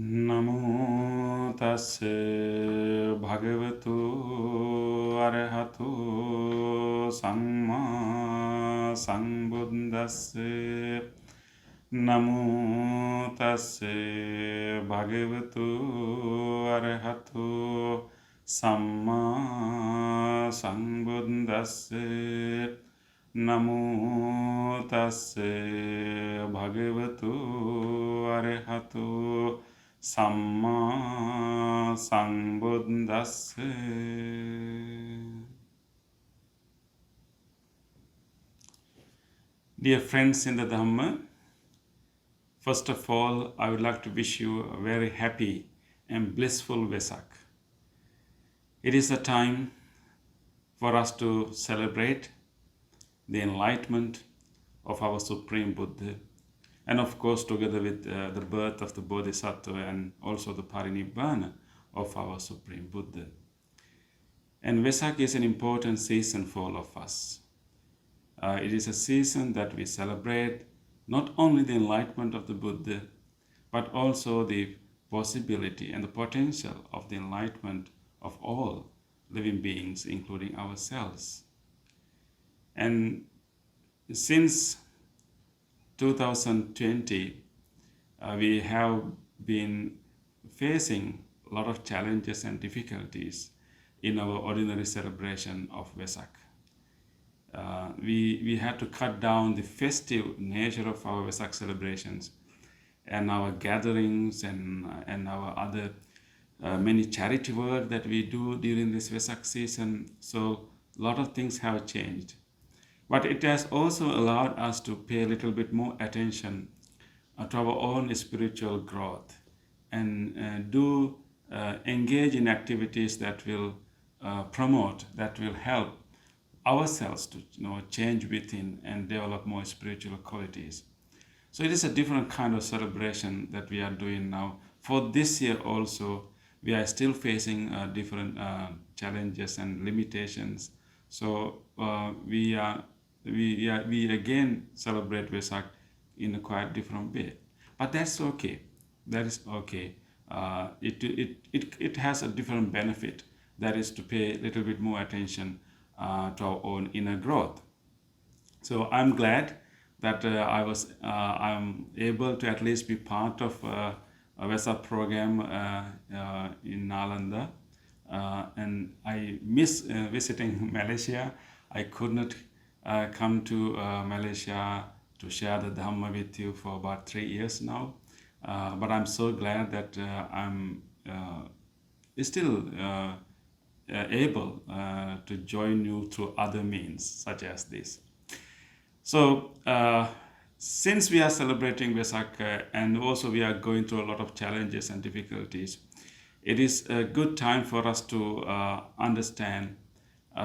Namo tassa bhagavato arahato samma sambuddhassa. Namo tassa bhagavato arahato samma sambuddhassa. Namo tassa bhagavato arahato Samma Sambuddhassa. Dear friends in the Dhamma, first of all, I would like to wish you a very happy and blissful Vesak. It is a time for us to celebrate the enlightenment of our Supreme Buddha, and of course together with the birth of the Bodhisattva and also the Parinibbana of our Supreme Buddha. And Vesak is an important season for all of us. It is a season that we celebrate not only the enlightenment of the Buddha, but also the possibility and the potential of the enlightenment of all living beings, including ourselves. And since 2020, we have been facing a lot of challenges and difficulties in our ordinary celebration of Vesak. We had to cut down the festive nature of our Vesak celebrations and our gatherings and our other many charity work that we do during this Vesak season. So a lot of things have changed. But it has also allowed us to pay a little bit more attention to our own spiritual growth and engage in activities that will promote, that will help ourselves to change within and develop more spiritual qualities. So it is a different kind of celebration that we are doing now. For this year also, we are still facing different challenges and limitations. So we again celebrate Vesak in a quite different way, but that's okay. That is okay. It has a different benefit. That is to pay a little bit more attention to our own inner growth. So I'm glad that I'm able to at least be part of a Vesak program in Nalanda, and I miss visiting Malaysia. I could not come to Malaysia to share the Dhamma with you for about 3 years now. But I'm so glad that I'm still able to join you through other means such as this. So since we are celebrating Vesak and also we are going through a lot of challenges and difficulties, it is a good time for us to understand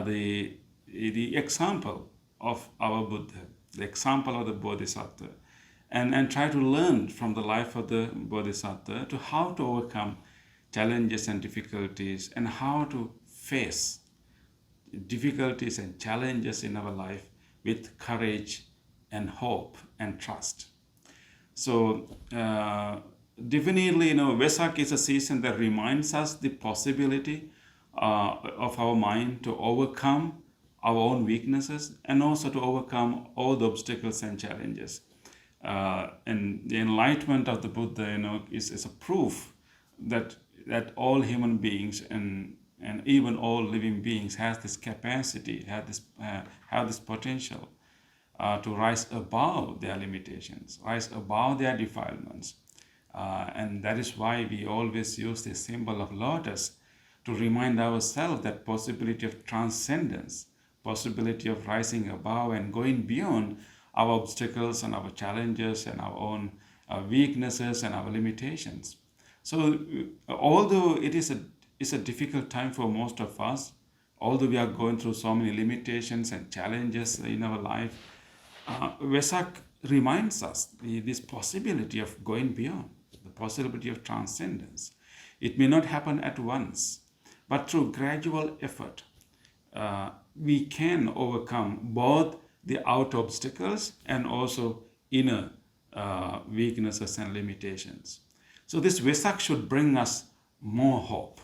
the example of our Buddha, the example of the Bodhisattva, and try to learn from the life of the Bodhisattva to how to overcome challenges and difficulties and how to face difficulties and challenges in our life with courage and hope and trust. So definitely, Vesak is a season that reminds us the possibility of our mind to overcome our own weaknesses and also to overcome all the obstacles and challenges. And the enlightenment of the Buddha, is a proof that all human beings and even all living beings has this capacity, have this potential to rise above their limitations, rise above their defilements. And that is why we always use the symbol of lotus to remind ourselves that possibility of transcendence, possibility of rising above and going beyond our obstacles and our challenges and our own weaknesses and our limitations. So although it is a difficult time for most of us, although we are going through so many limitations and challenges in our life, Vesak reminds us this possibility of going beyond, the possibility of transcendence. It may not happen at once, but through gradual effort, we can overcome both the outer obstacles and also inner weaknesses and limitations. So this Vesak should bring us more hope.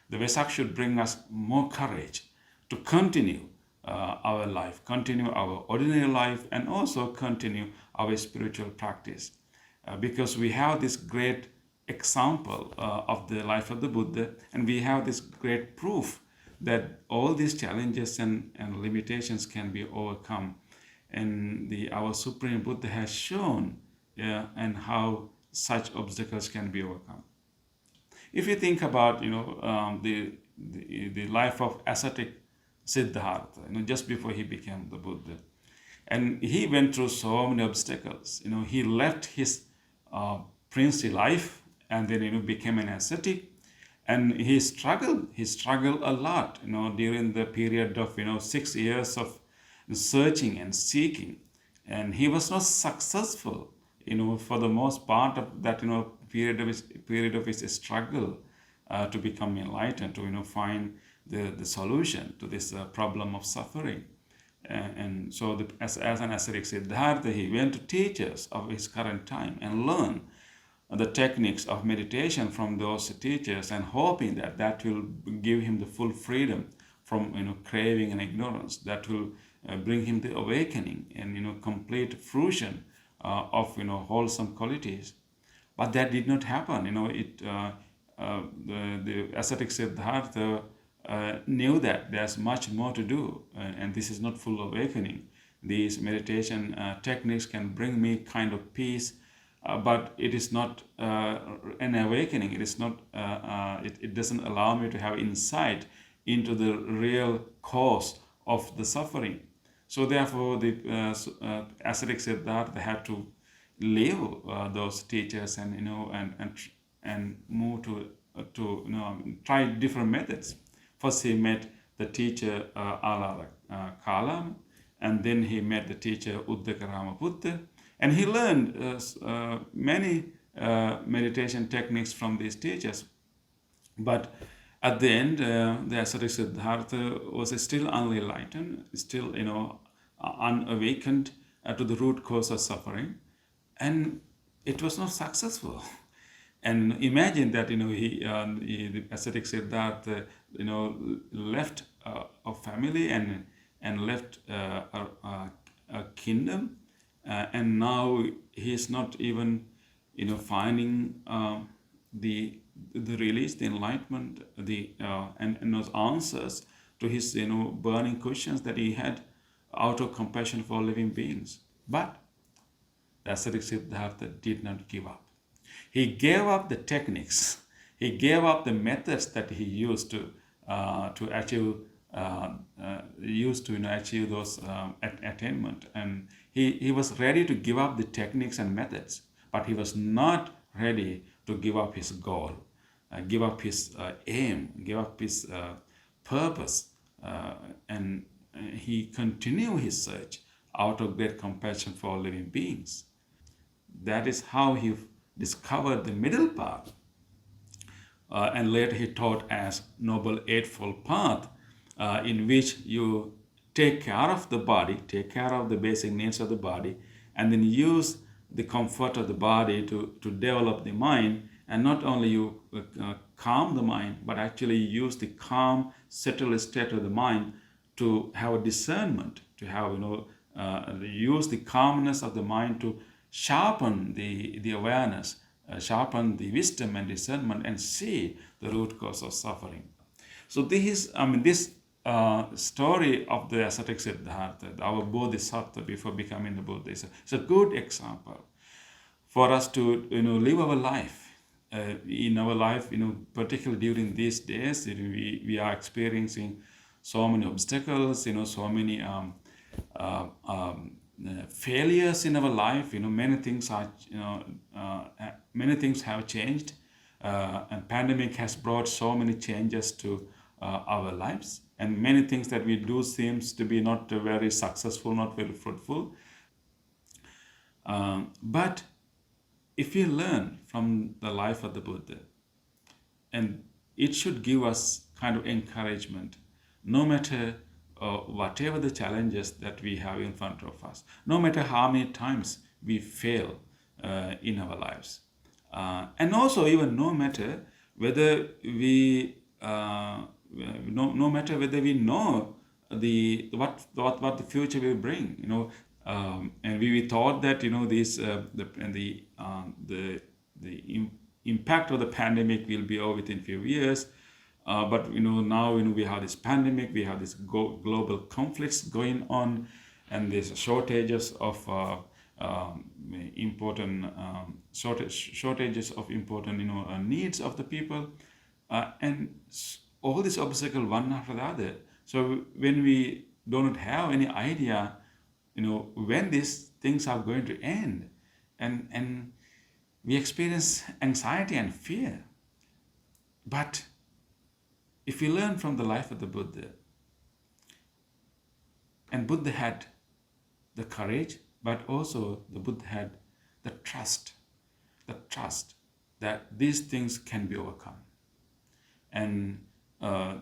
The Vesak should bring us more courage to continue our life, continue our ordinary life, and also continue our spiritual practice. Because we have this great example of the life of the Buddha, and we have this great proof that all these challenges and limitations can be overcome. And our Supreme Buddha has shown and how such obstacles can be overcome. If you think about the life of ascetic Siddhartha, just before he became the Buddha, and he went through so many obstacles. He left his princely life and then became an ascetic, and he struggled a lot during the period of 6 years of searching and seeking, and he was not successful for the most part of that period of his struggle to become enlightened, to find the solution to this problem of suffering. And so as an ascetic Siddhartha, he went to teachers of his current time and learned the techniques of meditation from those teachers, and hoping that will give him the full freedom from craving and ignorance, that will bring him the awakening and complete fruition of wholesome qualities. But that did not happen. The ascetic Siddhartha knew that there's much more to do, and this is not full awakening. These meditation techniques can bring me kind of peace, but it is not an awakening. It is not. It doesn't allow me to have insight into the real cause of the suffering. So therefore, the ascetic Siddhartha had to leave those teachers and move to try different methods. First, he met the teacher Alala Kalam, and then he met the teacher Uddakarama Buddha, and he learned many meditation techniques from these teachers. But at the end, the ascetic Siddhartha was still unenlightened, still unawakened to the root cause of suffering, and it was not successful. And imagine that the ascetic Siddhartha left a family and left a kingdom, and now he is not even finding the release, the enlightenment, and those answers to his burning questions that he had out of compassion for living beings. But the ascetic Siddhartha did not give up. He gave up the techniques. He gave up the methods that he used to achieve achieve those attainment, and he was ready to give up the techniques and methods, but he was not ready to give up his goal, give up his aim, give up his purpose, and he continued his search out of great compassion for living beings. That is how he discovered the middle path, and later he taught as Noble Eightfold Path, in which you take care of the body, take care of the basic needs of the body, and then use the comfort of the body to develop the mind. And not only you calm the mind, but actually use the calm, settled state of the mind to have a discernment, to have use the calmness of the mind to sharpen the awareness, sharpen the wisdom and discernment, and see the root cause of suffering. So this story of the ascetic Siddhartha, our Bodhisattva before becoming the Buddha, is a good example for us to live our life. In our life, particularly during these days, we are experiencing so many obstacles, so many failures in our life. Many things have changed, and pandemic has brought so many changes to our lives, and many things that we do seems to be not very successful, not very fruitful. But if we learn from the life of the Buddha, and it should give us kind of encouragement, no matter whatever the challenges that we have in front of us, no matter how many times we fail in our lives, And also, even no matter whether we no matter whether we know what the future will bring, and we thought that this the impact of the pandemic will be over within few years, but now we have this pandemic, we have this global conflicts going on, and there's shortages of important shortages of important needs of the people, and all these obstacles one after the other. So when we do not have any idea when these things are going to end, and we experience anxiety and fear. But if we learn from the life of the Buddha, and Buddha had the courage, but also the Buddha had the trust that these things can be overcome. And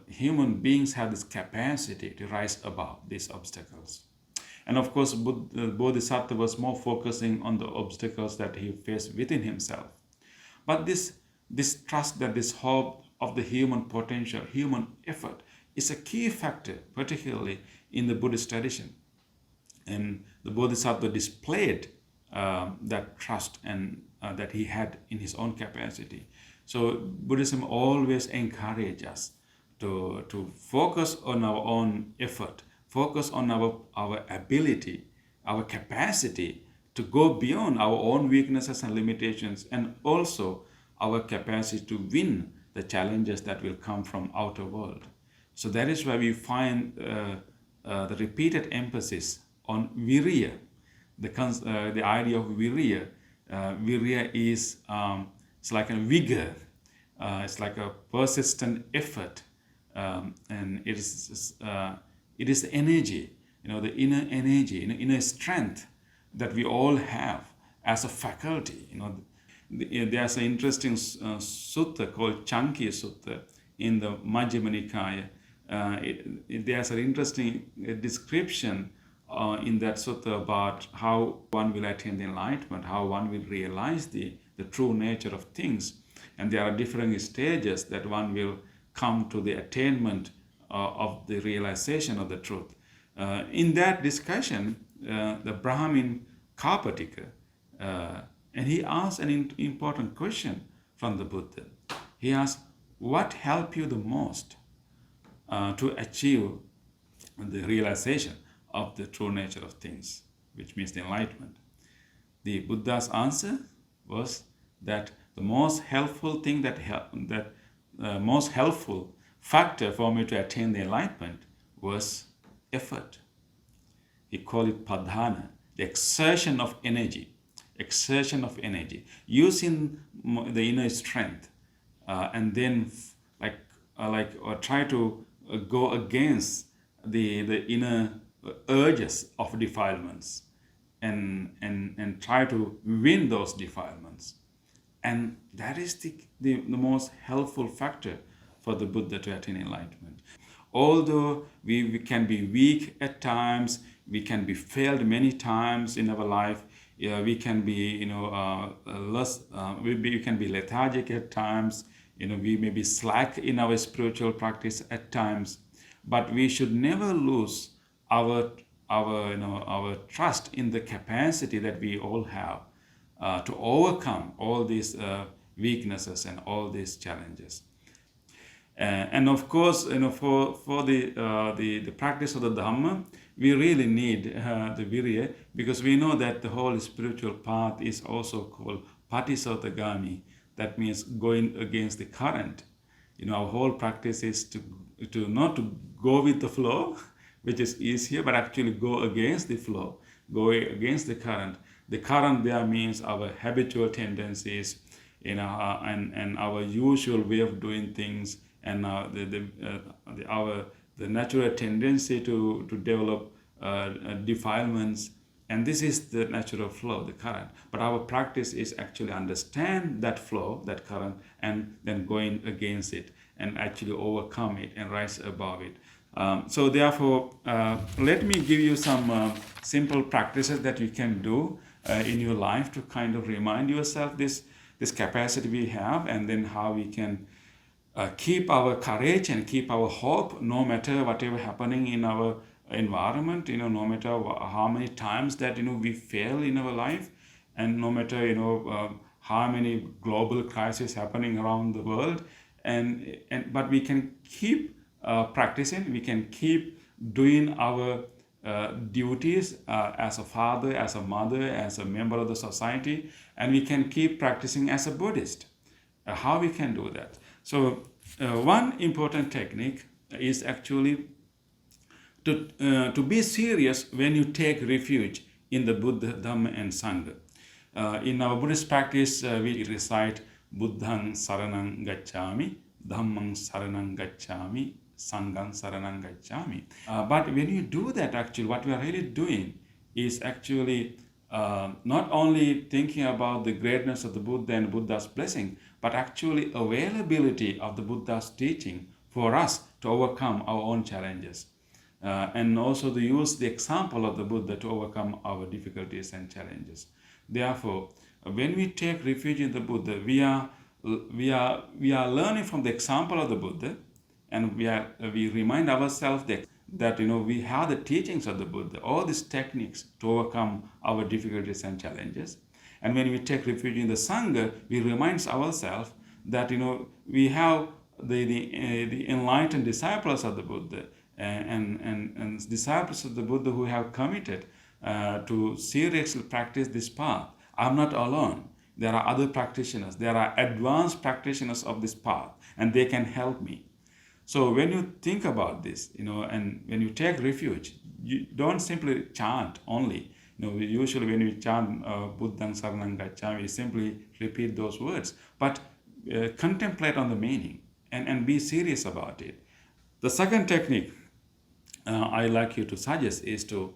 human beings have this capacity to rise above these obstacles. And of course, Bodhisattva was more focusing on the obstacles that he faced within himself. But this trust, that this hope of the human potential, human effort, is a key factor, particularly in the Buddhist tradition. And the Bodhisattva displayed that trust and that he had in his own capacity. So Buddhism always encourages us to focus on our own effort, focus on our ability, our capacity to go beyond our own weaknesses and limitations, and also our capacity to win the challenges that will come from outer world. So that is why we find the repeated emphasis on virya, the idea of virya. Virya is it's like a vigor, it's like a persistent effort, and it is the energy, the inner energy, inner strength that we all have as a faculty. There's an interesting sutta called Chanki Sutta in the Majjhima Nikaya. There's an interesting description in that sutta about how one will attain the enlightenment, how one will realize the true nature of things. And there are different stages that one will come to the attainment of the realization of the truth. In that discussion, the Brahmin Karpatika, and he asked an important question from the Buddha. He asked, what helped you the most to achieve the realization of the true nature of things, which means the enlightenment? The Buddha's answer was that the most helpful thing most helpful factor for me to attain the enlightenment was effort. He called it padhana, the exertion of energy, using the inner strength, and then or try to go against the inner urges of defilements, and try to win those defilements. And that is the most helpful factor for the Buddha to attain enlightenment. Although we can be weak at times, we can be failed many times in our life, we can be we can be lethargic at times, we may be slack in our spiritual practice at times, but we should never lose our trust in the capacity that we all have to overcome all these weaknesses and all these challenges. And of course, for the practice of the Dhamma, we really need the virya, because we know that the whole spiritual path is also called patisotagami. That means going against the current. Our whole practice is to not to go with the flow, which is easier, but actually go against the flow, go against the current. The current there means our habitual tendencies, and our usual way of doing things, and the natural tendency to develop defilements. And this is the natural flow, the current. But our practice is actually understand that flow, that current, and then going against it and actually overcome it and rise above it. So therefore, let me give you some simple practices that you can do in your life to kind of remind yourself this this capacity we have, and then how we can keep our courage and keep our hope no matter whatever happening in our environment, no matter how many times that we fail in our life, and no matter how many global crises happening around the world, but we can keep practicing, we can keep doing our duties as a father, as a mother, as a member of the society, and we can keep practicing as a Buddhist. How we can do that? So one important technique is actually to be serious when you take refuge in the Buddha, Dhamma, and Sangha. In our Buddhist practice, we recite Buddhang Saranang Gacchami, Dhammang Saranang Gacchami, Sanghang Saranang Gacchami. But when you do that, actually, what we are really doing is actually not only thinking about the greatness of the Buddha and Buddha's blessing, but actually availability of the Buddha's teaching for us to overcome our own challenges. And also to use the example of the Buddha to overcome our difficulties and challenges. Therefore, when we take refuge in the Buddha, we are learning from the example of the Buddha, and we remind ourselves that we have the teachings of the Buddha, all these techniques to overcome our difficulties and challenges. And when we take refuge in the Sangha, we remind ourselves that we have the enlightened disciples of the Buddha, and disciples of the Buddha who have committed to seriously practice this path. I'm not alone. There are other practitioners. There are advanced practitioners of this path, and they can help me. So when you think about this, and when you take refuge, you don't simply chant only. Usually when we chant Buddhang Saranang Gacchami, we simply repeat those words. But contemplate on the meaning and be serious about it. The second technique I like you to suggest is to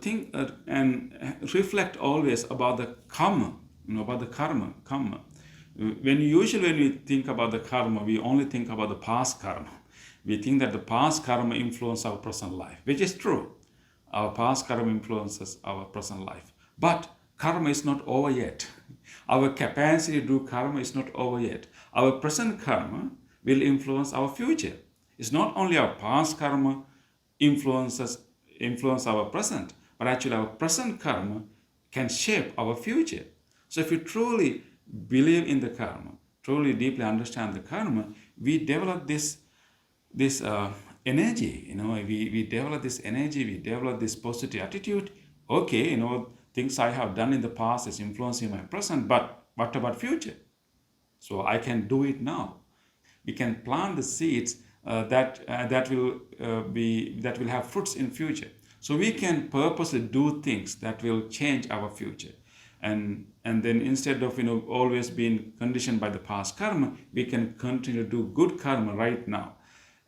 think and reflect always about the karma, about the karma. When we think about the karma, we only think about the past karma. We think that the past karma influences our present life, which is true. Our past karma influences our present life. But karma is not over yet. Our capacity to do karma is not over yet. Our present karma will influence our future. It's not only our past karma influence our present, but actually our present karma can shape our future. So if you truly believe in the karma, truly deeply understand the karma, we develop this energy. We develop this energy, we develop this positive attitude. Okay, things I have done in the past is influencing my present, but what about future? So I can do it now. We can plant the seeds that will have fruits in future. So we can purposely do things that will change our future. And then instead of always being conditioned by the past karma, we can continue to do good karma right now.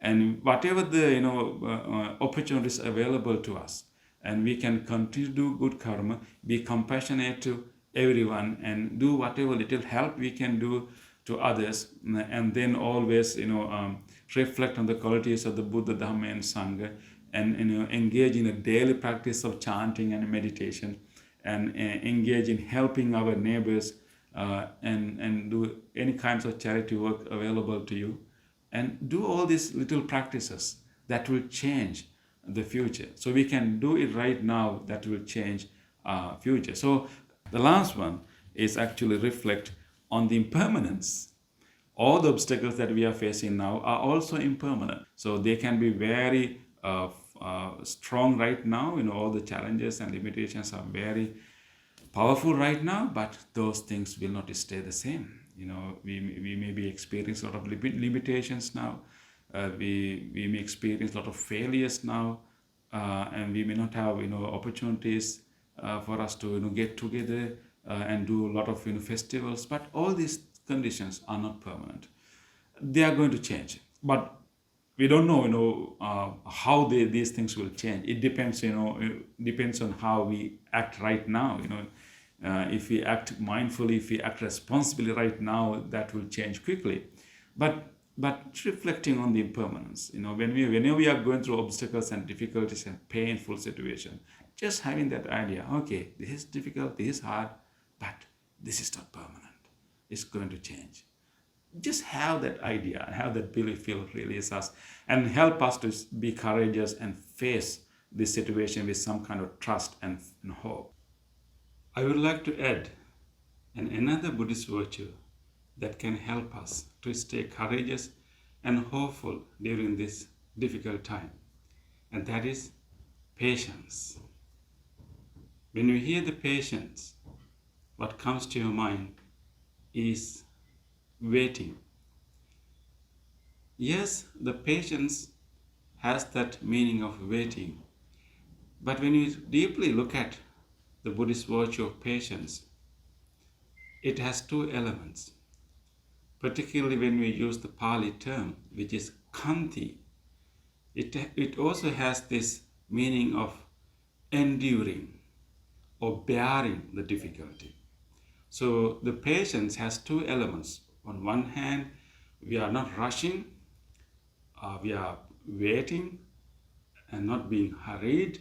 And whatever the opportunities available to us, and we can continue to do good karma, be compassionate to everyone, and do whatever little help we can do to others, and then always reflect on the qualities of the Buddha, Dhamma, and Sangha, and engage in a daily practice of chanting and meditation, and engage in helping our neighbors, and do any kinds of charity work available to you, and do all these little practices that will change the future. So we can do it right now, that will change future. So the last one is actually reflect on the impermanence. All the obstacles that we are facing now are also impermanent. So they can be very strong right now. All the challenges and limitations are very powerful right now, but those things will not stay the same. We may be experiencing a lot of limitations now. We may experience a lot of failures now, and we may not have opportunities for us to get together and do a lot of festivals. But all these conditions are not permanent. They are going to change, but we don't know how these things will change. It depends depends on how we act right now. If we act mindfully, if we act responsibly right now, that will change quickly. But reflecting on the impermanence, whenever we are going through obstacles and difficulties and painful situation, just having that idea, okay, this is difficult, this is hard, but this is not permanent. is going to change. Just have that idea, have that belief will release us and help us to be courageous and face this situation with some kind of trust and hope. I would like to add another Buddhist virtue that can help us to stay courageous and hopeful during this difficult time, and that is patience. When you hear the patience, what comes to your mind is waiting. Yes, the patience has that meaning of waiting, but when you deeply look at the Buddhist virtue of patience, it has two elements, particularly when we use the Pali term, which is khanti. It also has this meaning of enduring or bearing the difficulty. So the patience has two elements. On one hand, we are not rushing, we are waiting and not being hurried.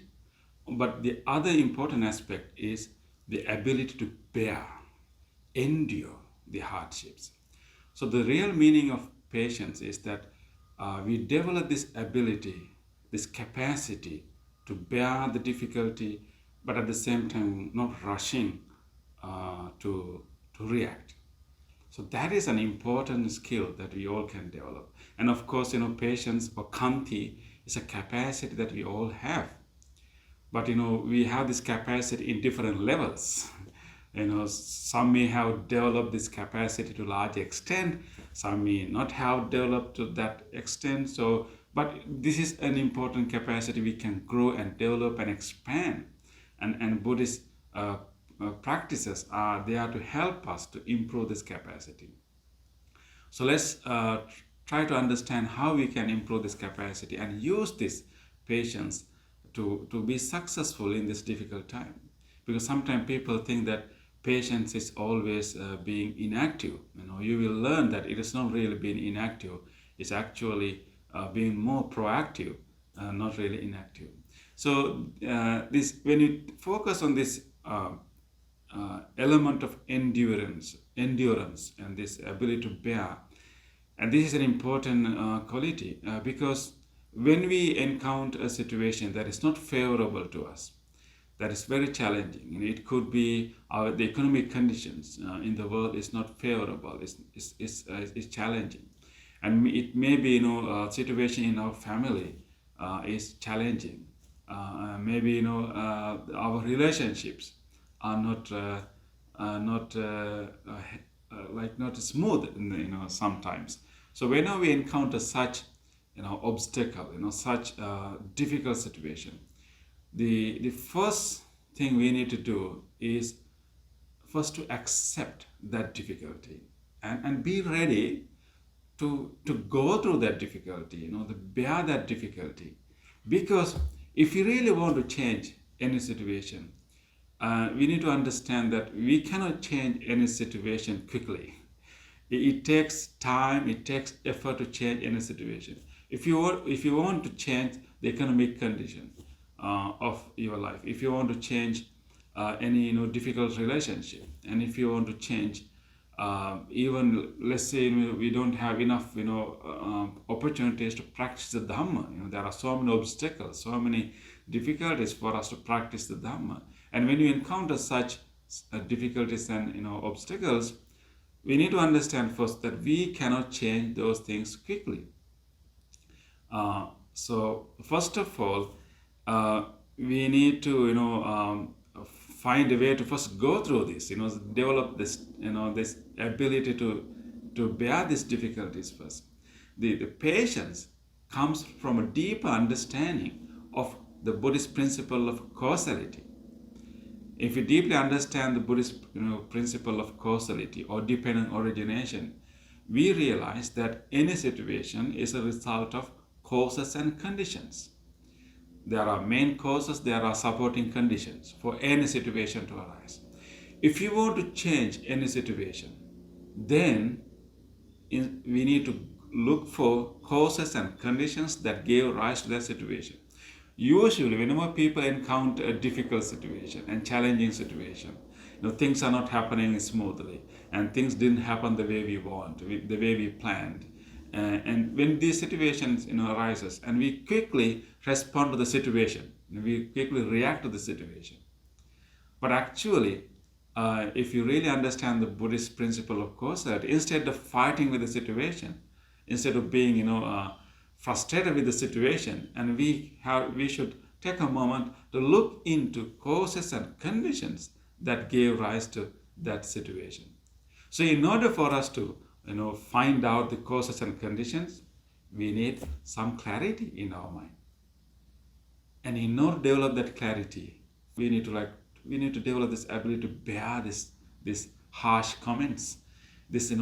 But the other important aspect is the ability to bear, endure the hardships. So the real meaning of patience is that we develop this ability, this capacity to bear the difficulty, but at the same time not rushing to react. So that is an important skill that we all can develop. And of course, patience or khanti is a capacity that we all have. But we have this capacity in different levels. Some may have developed this capacity to a large extent, some may not have developed to that extent. But this is an important capacity we can grow and develop and expand. And Buddhist practices are there to help us to improve this capacity. So let's try to understand how we can improve this capacity and use this patience to be successful in this difficult time. Because sometimes people think that patience is always being inactive. You will learn that it is not really being inactive. It's actually being more proactive, not really inactive. So when you focus on this element of endurance and this ability to bear, and this is an important quality because when we encounter a situation that is not favorable to us, that is very challenging, it could be the economic conditions in the world is not favorable, it's challenging, and it may be a situation in our family is challenging, maybe our relationships are not smooth sometimes. So whenever we encounter such obstacle, such difficult situation, the first thing we need to do is first to accept that difficulty and be ready to go through that difficulty, to bear that difficulty. Because if you really want to change any situation, we need to understand that we cannot change any situation quickly. It takes time, it takes effort to change any situation. If you want to change the economic condition of your life, if you want to change any difficult relationship, and if you want to change even, let's say, we don't have enough opportunities to practice the Dhamma. There are so many obstacles, so many difficulties for us to practice the Dhamma. And when you encounter such difficulties and obstacles, we need to understand first that we cannot change those things quickly. So first of all, we need to find a way to first go through this, develop this, this ability to bear these difficulties first. The patience comes from a deeper understanding of the Buddhist principle of causality. If you deeply understand the Buddhist principle of causality or dependent origination, we realize that any situation is a result of causes and conditions. There are main causes, there are supporting conditions for any situation to arise. If you want to change any situation, then we need to look for causes and conditions that gave rise to that situation. Usually, whenever people encounter a difficult situation and challenging situation, things are not happening smoothly, and things didn't happen the way we want, the way we planned. And when these situations arises, and we quickly respond to the situation, we quickly react to the situation. But actually, if you really understand the Buddhist principle of cause, that instead of fighting with the situation, instead of being frustrated with the situation, and we should take a moment to look into causes and conditions that gave rise to that situation. So in order for us to find out the causes and conditions, we need some clarity in our mind. And in order to develop that clarity, we need to develop this ability to bear this harsh comments, this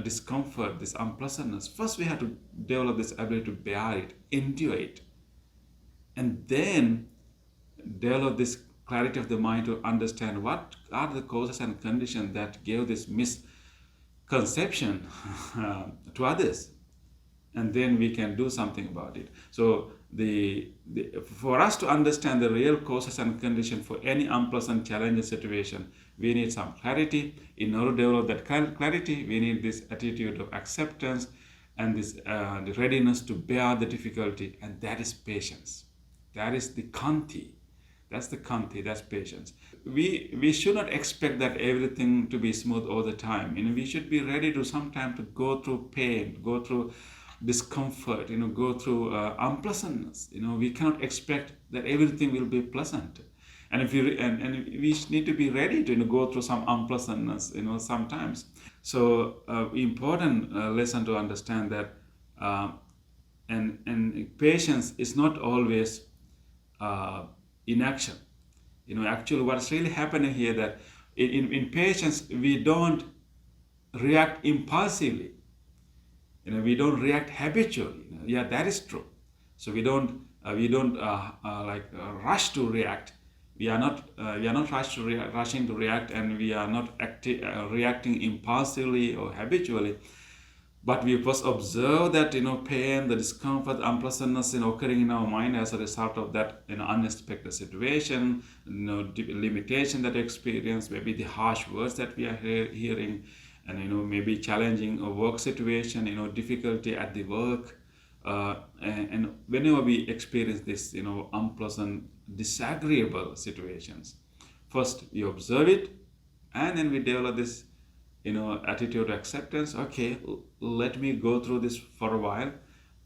discomfort, this unpleasantness. First, we have to develop this ability to bear it, endure it, and then develop this clarity of the mind to understand what are the causes and conditions that gave this misconception to others, and then we can do something about it. So for us to understand the real causes and conditions for any unpleasant challenging situation, we need some clarity. In order to develop that clarity, we need this attitude of acceptance and this the readiness to bear the difficulty, and that is patience. That is the kanti. That's the kanti, that's patience. We should not expect that everything to be smooth all the time. We should be ready to sometimes to go through pain, go through discomfort, go through unpleasantness. We cannot expect that everything will be pleasant. And we need to be ready to go through some unpleasantness, sometimes. So important lesson to understand that, and patience is not always inaction. Actually what's really happening here, that in patience we don't react impulsively. We don't react habitually. Yeah, that is true. So we don't rush to react. We are not rushing to react, and we are not reacting impulsively or habitually. But we first observe that pain, the discomfort, unpleasantness occurring in our mind as a result of that unexpected situation, limitation that we experience, maybe the harsh words that we are hearing, and maybe challenging a work situation, difficulty at the work, and whenever we experience this unpleasant, disagreeable situations, first we observe it, and then we develop this attitude of acceptance. Okay, let me go through this for a while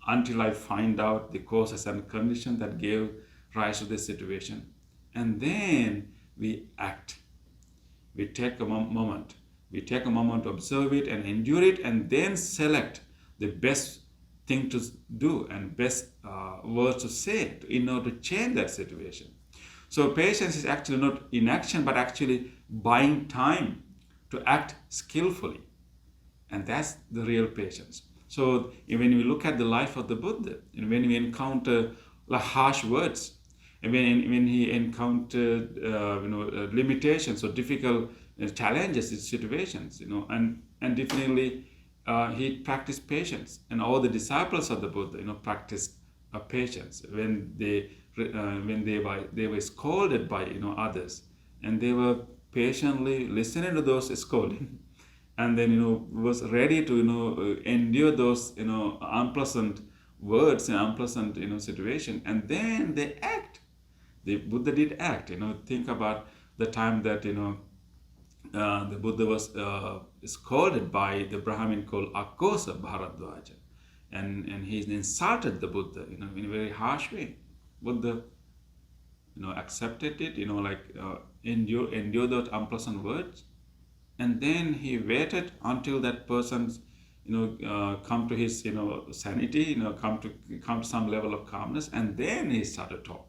until I find out the causes and conditions that gave rise to this situation, and then we act. We take a moment. We take a moment to observe it and endure it, and then select the best thing to do and best words to say in order to change that situation. So patience is actually not inaction, but actually buying time to act skillfully. And that's the real patience. So when we look at the life of the Buddha, and when we encounter harsh words, and when he encountered limitations or difficult challenges in situations, and definitely he practiced patience, and all the disciples of the Buddha, practiced patience when they were scolded by others, and they were patiently listening to those scolding, and then was ready to endure those unpleasant words and unpleasant situation, and then they act. The Buddha did act. Think about the time that the Buddha was scolded by the Brahmin called Akosa Bharadwaja, and he insulted the Buddha in a very harsh way. Buddha accepted it, endure those unpleasant words, and then he waited until that person's come to his sanity, come to some level of calmness, and then he started talk.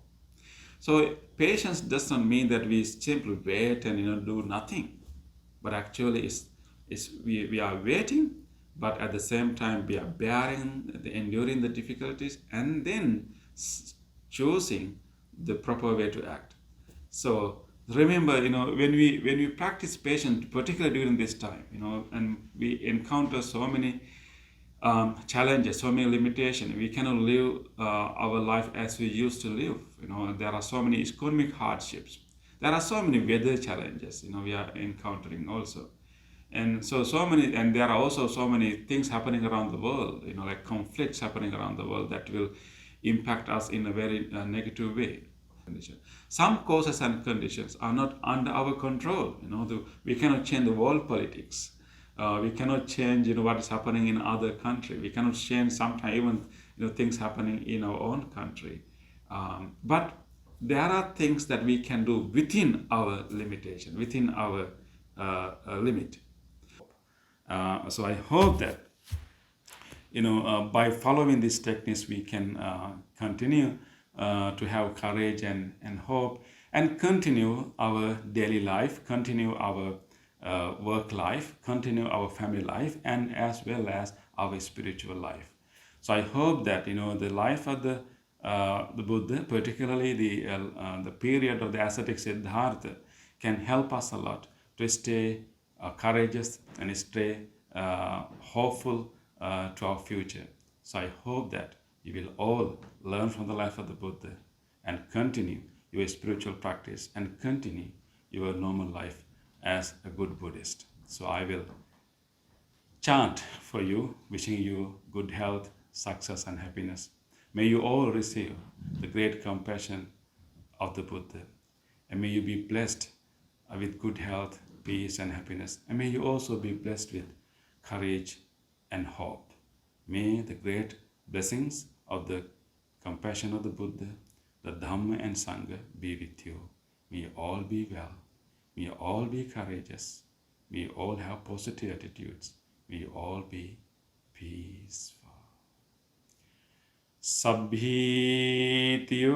So patience does not mean that we simply wait and do nothing, but actually we are waiting, but at the same time we are enduring the difficulties, and then choosing the proper way to act. So remember, when we practice patience, particularly during this time, and we encounter so many challenges, so many limitations, we cannot live our life as we used to live. There are so many economic hardships. There are so many weather challenges, we are encountering also. And so many, and there are also so many things happening around the world, like conflicts happening around the world that will impact us in a very negative way. Some causes and conditions are not under our control. We cannot change the world politics. We cannot change, what is happening in other country. We cannot change sometimes even, things happening in our own country. But there are things that we can do within our limitation, within our limit. So I hope that by following these techniques, we can continue to have courage and hope, and continue our daily life, continue our work life, continue our family life, and as well as our spiritual life. So I hope that the life of the Buddha, particularly the period of the ascetic Siddhartha, can help us a lot to stay courageous and stay hopeful to our future. So I hope that you will all learn from the life of the Buddha and continue your spiritual practice and continue your normal life as a good Buddhist. So I will chant for you, wishing you good health, success, and happiness. May you all receive the great compassion of the Buddha, and may you be blessed with good health, peace, and happiness. And may you also be blessed with courage and hope. May the great blessings of the compassion of the Buddha, the Dhamma and Sangha be with you. May you all be well. May you all be courageous. May you all have positive attitudes. May you all be peaceful. Sabbhitiyo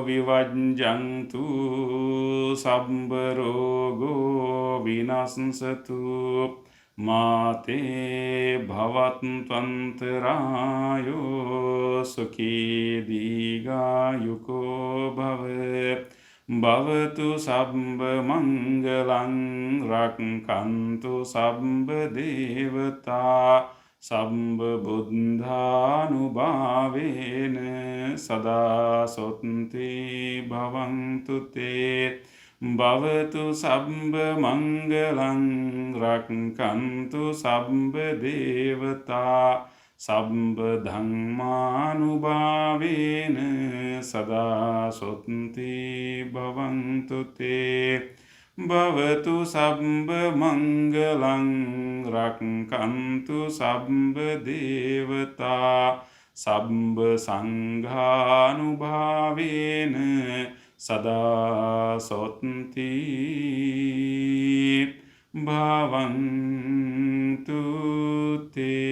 vivajjantu sabbarogo vinasnsatu mate bhavattvantarayo sukhi digayuko bhave bhavatu sabba mangalang rakkantu sabba devata sabba buddhanubhavena sada sotti bhavantu te bhavatu sabba mangalang rakkantu sabba devata sabba dhammanubhavena sada sotti bhavantu te bhavatu sabba mangalang rakkantu sabba devata sabba sanghanubhavena sada sotti bhavantu te.